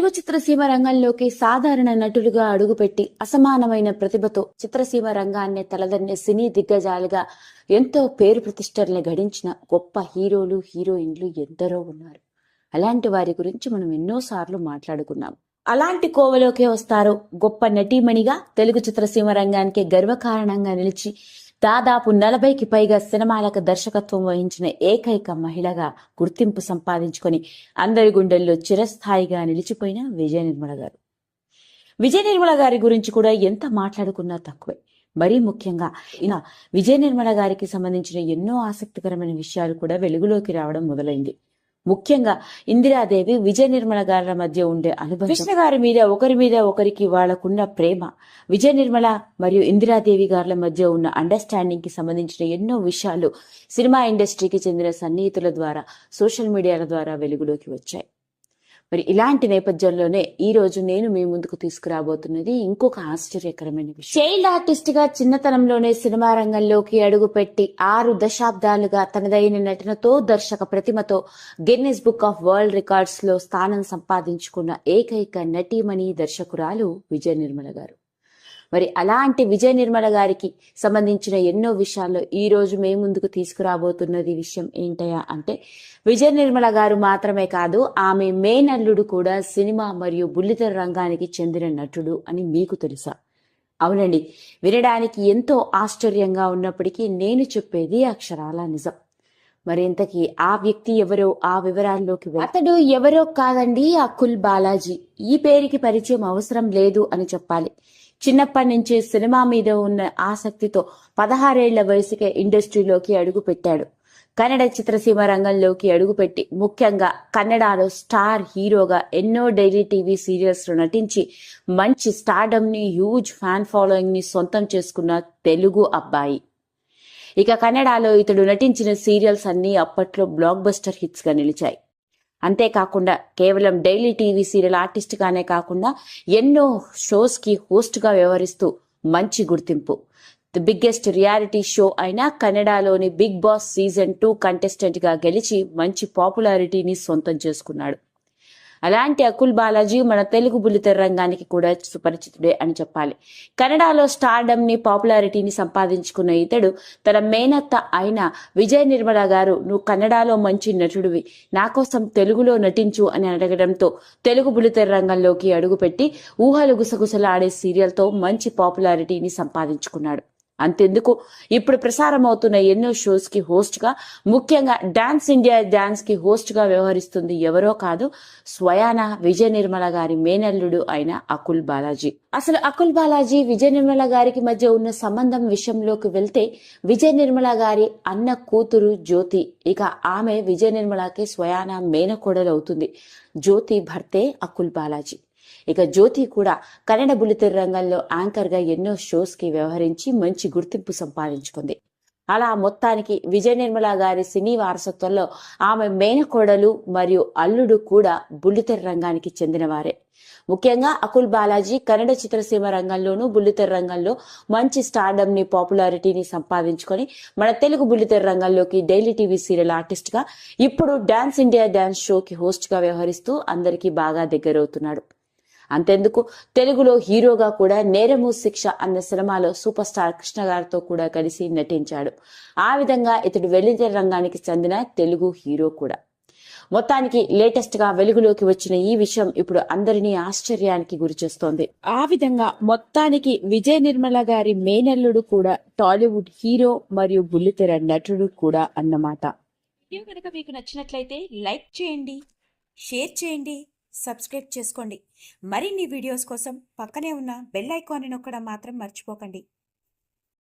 తెలుగు చిత్రసీమ రంగంలోకి సాధారణ నటులుగా అడుగుపెట్టి అసమానమైన ప్రతిభతో చిత్రసీమ రంగాన్ని తలదన్నే సినీ దిగ్గజాలుగా ఎంతో పేరు ప్రతిష్టల్ని గడించిన గొప్ప హీరోలు హీరోయిన్లు ఎందరో ఉన్నారు. అలాంటి వారి గురించి మనం ఎన్నోసార్లు మాట్లాడుకున్నాం. అలాంటి కోవలోకే వస్తారు గొప్ప నటీమణిగా తెలుగు చిత్రసీమ రంగానికి గర్వకారణంగా నిలిచి దాదాపు 40కి పైగా సినిమాలకు దర్శకత్వం వహించిన ఏకైక మహిళగా గుర్తింపు సంపాదించుకొని అందరి గుండెల్లో చిరస్థాయిగా నిలిచిపోయిన విజయ నిర్మల గారు. విజయ నిర్మల గారి గురించి కూడా ఎంత మాట్లాడుకున్నా తక్కువే. మరీ ముఖ్యంగా ఇలా విజయ నిర్మల గారికి సంబంధించిన ఎన్నో ఆసక్తికరమైన విషయాలు కూడా వెలుగులోకి రావడం మొదలైంది. ముఖ్యంగా ఇందిరాదేవి విజయ నిర్మల గారి మధ్య ఉండే అనుబంధం, కృష్ణ గారి మీద ఒకరికి వాళ్లకున్న ప్రేమ, విజయ నిర్మల మరియు ఇందిరాదేవి గారి మధ్య ఉన్న అండర్స్టాండింగ్ కి సంబంధించిన ఎన్నో విషయాలు సినిమా ఇండస్ట్రీకి చెందిన సన్నిహితుల ద్వారా సోషల్ మీడియాల ద్వారా వెలుగులోకి వచ్చాయి. మరి ఇలాంటి నేపథ్యంలోనే ఈ రోజు నేను మీ ముందుకు తీసుకురాబోతున్నది ఇంకొక ఆశ్చర్యకరమైన విషయం. చైల్డ్ ఆర్టిస్ట్ గా చిన్నతనంలోనే సినిమా రంగంలోకి అడుగుపెట్టి 6 దశాబ్దాలుగా తనదైన నటనతో దర్శక ప్రతిమతో Guinness book of world records లో స్థానం సంపాదించుకున్న ఏకైక నటీమణి దర్శకురాలు విజయ నిర్మల గారు. మరి అలాంటి విజయ నిర్మల గారికి సంబంధించిన ఎన్నో విషయాల్లో ఈ రోజు మేము ముందుకు తీసుకురాబోతున్నది విషయం ఏంటయా అంటే, విజయ నిర్మల గారు మాత్రమే కాదు, ఆమె మేనల్లుడు కూడా సినిమా మరియు బుల్లితెర రంగానికి చెందిన నటుడు అని మీకు తెలుసా? అవునండి, వినడానికి ఎంతో ఆశ్చర్యంగా ఉన్నప్పటికీ నేను చెప్పేది అక్షరాల నిజం. మరి ఇంతకీ ఆ వ్యక్తి ఎవరో ఆ వివరాల్లోకి అతడు ఎవరో కాదండి, అకుల్ బాలాజీ. ఈ పేరుకి పరిచయం అవసరం లేదు అని చెప్పాలి. చిన్నప్పటి నుంచే సినిమా మీద ఉన్న ఆసక్తితో 16 ఏళ్ల వయసుకే ఇండస్ట్రీలోకి అడుగు పెట్టాడు. కన్నడ చిత్రసీమ రంగంలోకి అడుగుపెట్టి ముఖ్యంగా కన్నడలో స్టార్ హీరోగా ఎన్నో డైలీ టీవీ సీరియల్స్ లో నటించి మంచి స్టార్డమ్ ని, హ్యూజ్ ఫ్యాన్ ఫాలోయింగ్ ని సొంతం చేసుకున్న తెలుగు అబ్బాయి. ఇక కన్నడలో ఇతడు నటించిన సీరియల్స్ అన్ని అప్పట్లో బ్లాక్ బస్టర్ హిట్స్ గా నిలిచాయి. అంతేకాకుండా కేవలం డైలీ టీవీ సీరియల్ ఆర్టిస్ట్ గానే కాకుండా ఎన్నో షోస్ కి హోస్ట్ గా వ్యవహరిస్తూ మంచి గుర్తింపు. ది బిగ్గెస్ట్ రియాలిటీ షో అయిన కన్నడలోని బిగ్ బాస్ సీజన్ 2 కంటెస్టెంట్ గా గెలిచి మంచి పాపులారిటీని సొంతం చేసుకున్నాడు. అలాంటి అకుల్ బాలాజీ మన తెలుగు బుల్లితెర రంగానికి కూడా సుపరిచితుడే అని చెప్పాలి. కన్నడలో స్టార్డమ్ ని, పాపులారిటీని సంపాదించుకున్న ఇతడు తన మేనత్త అయిన విజయ నిర్మల గారు, నువ్వు కన్నడలో మంచి నటుడివి, నా కోసం తెలుగులో నటించు అని అడగడంతో తెలుగు బుల్లితెర రంగంలోకి అడుగుపెట్టి ఊహలు గుసగుసలాడే సీరియల్తో మంచి పాపులారిటీని సంపాదించుకున్నాడు. అంతెందుకు, ఇప్పుడు ప్రసారం అవుతున్న ఎన్నో షోస్ కి హోస్ట్ గా, ముఖ్యంగా డాన్స్ ఇండియా డాన్స్ కి హోస్ట్ గా వ్యవహరిస్తుంది ఎవరో కాదు, స్వయాన విజయ నిర్మల గారి మేనల్లుడు అయిన అకుల్ బాలాజీ. అసలు అకుల్ బాలాజీ విజయ నిర్మల గారికి మధ్య ఉన్న సంబంధం విషయంలోకి వెళ్తే, విజయ నిర్మల గారి అన్న కూతురు జ్యోతి. ఇక ఆమె విజయ నిర్మలకి స్వయాన మేనకోడలు అవుతుంది. జ్యోతి భర్తే అకుల్ బాలాజీ. ఇక జ్యోతి కూడా కన్నడ బుల్లితెర రంగంలో యాంకర్ గా ఎన్నో షోస్ కి వ్యవహరించి మంచి గుర్తింపు సంపాదించుకుంది. అలా మొత్తానికి విజయ నిర్మల గారి సినీ వారసత్వంలో ఆమె మేనకోడలు మరియు అల్లుడు కూడా బుల్లితెర రంగానికి చెందినవారే. ముఖ్యంగా అకుల్ బాలాజీ కన్నడ చిత్రసీమ రంగంలోనూ బుల్లితెర రంగంలో మంచి స్టార్డమ్ ని, పాపులారిటీని సంపాదించుకొని మన తెలుగు బుల్లితెర రంగంలోకి డైలీ టీవీ సీరియల్ ఆర్టిస్ట్ గా, ఇప్పుడు డాన్స్ ఇండియా డాన్స్ షోకి హోస్ట్ గా వ్యవహరిస్తూ అందరికీ బాగా దగ్గరవుతున్నాడు. అంతెందుకు, తెలుగులో హీరోగా కూడా నేరము శిక్ష అన్న సినిమాలో సూపర్ స్టార్ కృష్ణ గారితో కూడా కలిసి నటించాడు. ఆ విధంగా ఇతడు వెల్లితెర రంగానికి చెందిన తెలుగు హీరో కూడా. మొత్తానికి లేటెస్ట్ గా వెలుగులోకి వచ్చిన ఈ విషయం ఇప్పుడు అందరినీ ఆశ్చర్యానికి గురి చేస్తోంది. ఆ విధంగా మొత్తానికి విజయ నిర్మల గారి మేనల్లుడు కూడా టాలీవుడ్ హీరో మరియు బుల్లితెర నటుడు కూడా అన్నమాట. వీడియో కనుక మీకు నచ్చినట్లయితే లైక్ చేయండి, షేర్ చేయండి, సబ్స్క్రైబ్ చేసుకోండి. మరిన్ని వీడియోస్ కోసం పక్కనే ఉన్న బెల్ ఐకాన్ని నొక్కడం మాత్రం మర్చిపోకండి.